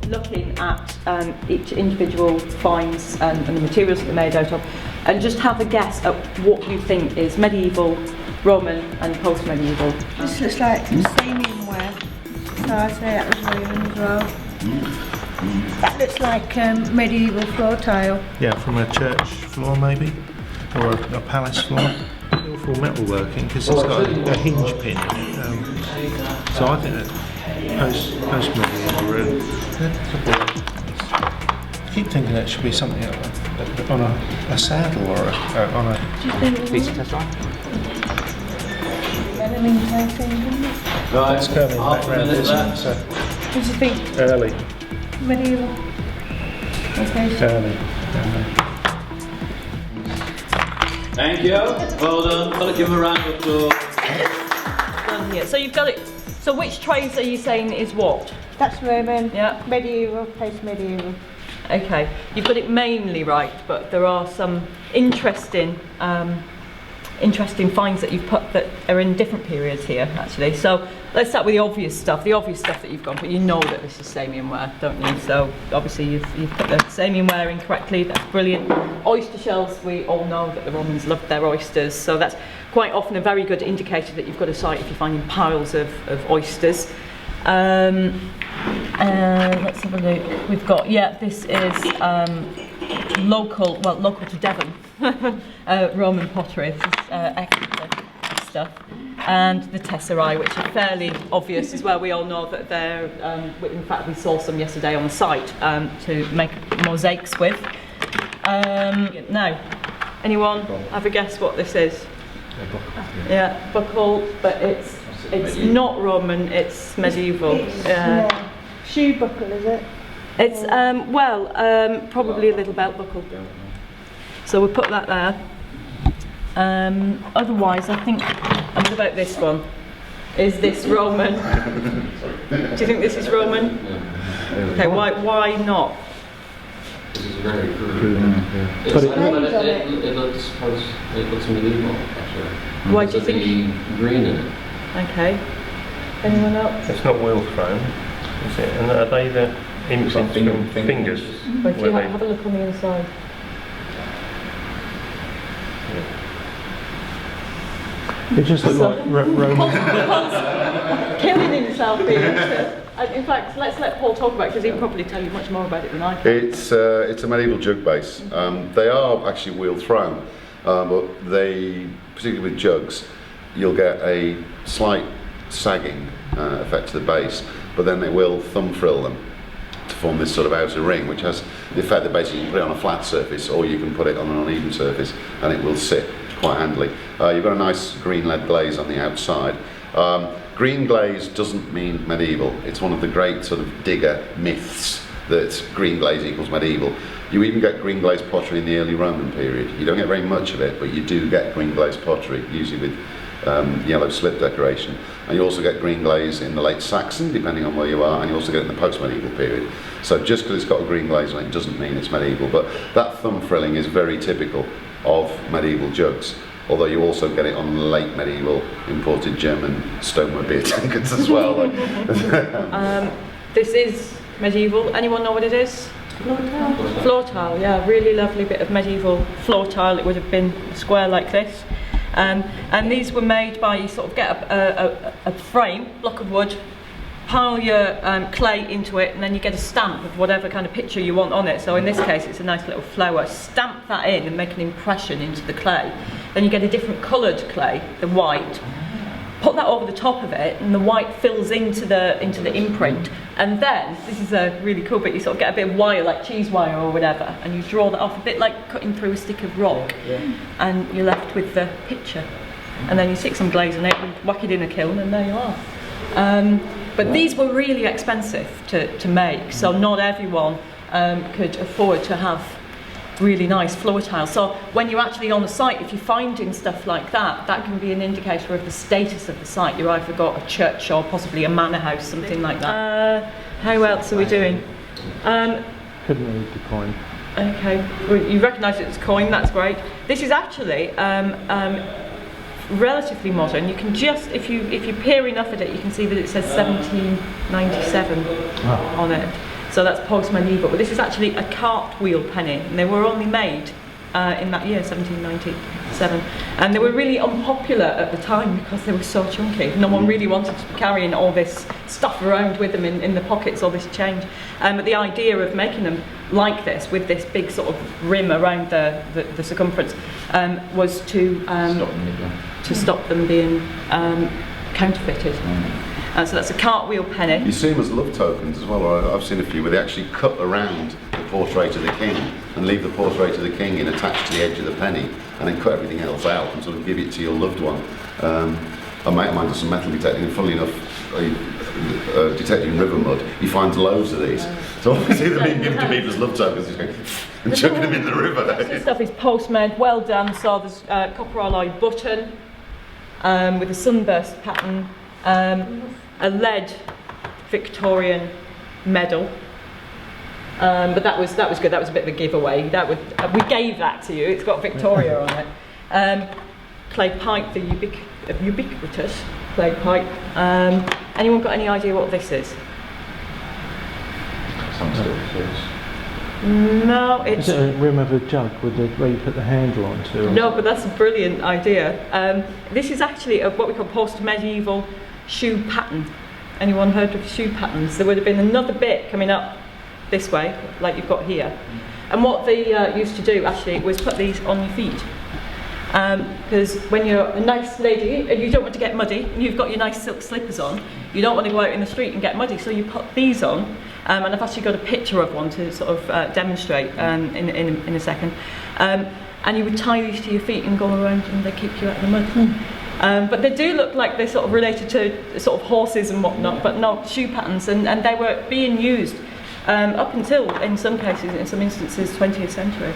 looking at each individual finds and the materials that they're made out of, and just have a guess at what you think is medieval, Roman and post-medieval. This looks like some Samian ware, so I'd say that was Roman as well. That looks like medieval floor tile. Yeah, from a church floor maybe, or a palace floor. Beautiful metalworking because it's got a hinge pin in it. So I think that post-medieval room. I keep thinking that should be something on a saddle or on a piece of tesseract. That's coming back round this one, so What do you think? early. Medieval. Okay. Early. Thank you. Well done. I'll give him a round of applause. Done here. So you've got it. So which trays are you saying is what? That's Roman. Yeah. Medieval, post-medieval. Okay, you've got it mainly right, but there are some interesting finds that you've put that are in different periods here, actually. So let's start with the obvious stuff that you've gone for. You know that this is Samian ware, don't you? So obviously you've put the Samian ware in correctly. That's brilliant. Oyster shells, we all know that the Romans loved their oysters, so that's quite often a very good indicator that you've got a site if you're finding piles of oysters. Let's have a look. We've got, this is local to Devon, Roman pottery. This is Exeter stuff. And the tesserae, which are fairly obvious as well. We all know that they're, in fact we saw some yesterday on the site to make mosaics with. Now, anyone have a guess what this is? Yeah, buckle, but it's not Roman, it's medieval. Shoe buckle, is it? It's probably a little belt buckle. So we'll put that there. Otherwise, I think. And what about this one? Is this Roman? Do you think this is Roman? Okay, why not? This is very crude. It looks medieval, actually. Why do you think? Green in it. Okay. Anyone else? It's not wheel thrown, is it? And are they the imprints from fingers? Wait, do you have a look on the inside? It just looks like Roman. Killing himself here. In fact, let's let Paul talk about it because he'll probably tell you much more about it than I can. It's a medieval jug base. They are actually wheel thrown, but they, particularly with jugs, you'll get a slight sagging effect to the base, but then they will thumb frill them to form this sort of outer ring, which has the effect that basically you can put it on a flat surface or you can put it on an uneven surface and it will sit quite handily. You've got a nice green lead glaze on the outside. Green glaze doesn't mean medieval. It's one of the great sort of digger myths that green glaze equals medieval. You even get green glaze pottery in the early Roman period. You don't get very much of it, but you do get green glaze pottery, usually with yellow slip decoration. And you also get green glaze in the late Saxon, depending on where you are, and you also get it in the post-medieval period. So just because it's got a green glaze on it doesn't mean it's medieval, but that thumb frilling is very typical of medieval jugs. Although you also get it on late medieval imported German stoneware beer tankards as well. This is medieval. Anyone know what it is? Floor tile. Floor tile, yeah, really lovely bit of medieval floor tile. It would have been a square like this. And these were made by, you sort of get a frame, block of wood, pile your clay into it, and then you get a stamp of whatever kind of picture you want on it. So in this case it's a nice little flower. Stamp that in and make an impression into the clay. Then you get a different coloured clay, the white. Put that over the top of it, and the white fills into the imprint. And then, this is a really cool bit, you sort of get a bit of wire, like cheese wire or whatever, and you draw that off, a bit like cutting through a stick of rock, and you're left with the picture. And then you stick some glaze on it, and whack it in a kiln, and there you are. But these were really expensive to make, so not everyone could afford to have really nice floor tiles. So when you're actually on the site, if you're finding stuff like that, that can be an indicator of the status of the site. You've either got a church or possibly a manor house, something like that. How else are we doing? Couldn't read the coin. Okay, well, you recognise it as coin, that's great. This is actually relatively modern. You can just, if you peer enough at it, you can see that it says 1797 on it. So that's post-medieval. But this is actually a cartwheel penny, and they were only made in that year, 1797. And they were really unpopular at the time because they were so chunky. No one really wanted to be carrying all this stuff around with them in the pockets, all this change. But the idea of making them like this, with this big sort of rim around the circumference, was to stop them being counterfeited. So that's a cartwheel penny. You see them as love tokens as well, or I've seen a few where they actually cut around the portrait of the king and leave the portrait of the king in attached to the edge of the penny, and then cut everything else out and sort of give it to your loved one. A mate of mine does some metal detecting, and funnily enough, detecting river mud, he finds loads of these. So obviously they're being given to people as love tokens, he's going and chucking them in the river. This stuff is post-made, well done. So there's a copper alloy button with a sunburst pattern. A lead Victorian medal, but that was good. That was a bit of a giveaway. We gave that to you. It's got Victoria on it. Clay pipe, the ubiquitous clay pipe. Anyone got any idea what this is? No, it's... Is it a rim of a jug with where you put the handle onto? No, but that's a brilliant idea. This is actually what we call post-medieval shoe pattern. Anyone heard of shoe patterns? There would have been another bit coming up this way, like you've got here. And what they used to do actually was put these on your feet. Because when you're a nice lady and you don't want to get muddy, and you've got your nice silk slippers on, you don't want to go out in the street and get muddy, so you put these on. And I've actually got a picture of one to sort of demonstrate in a second. And you would tie these to your feet and go around, and they keep you out of the mud. But they do look like they're sort of related to sort of horses and whatnot, but not shoe patterns, and they were being used up until, in some cases, in some instances, 20th century.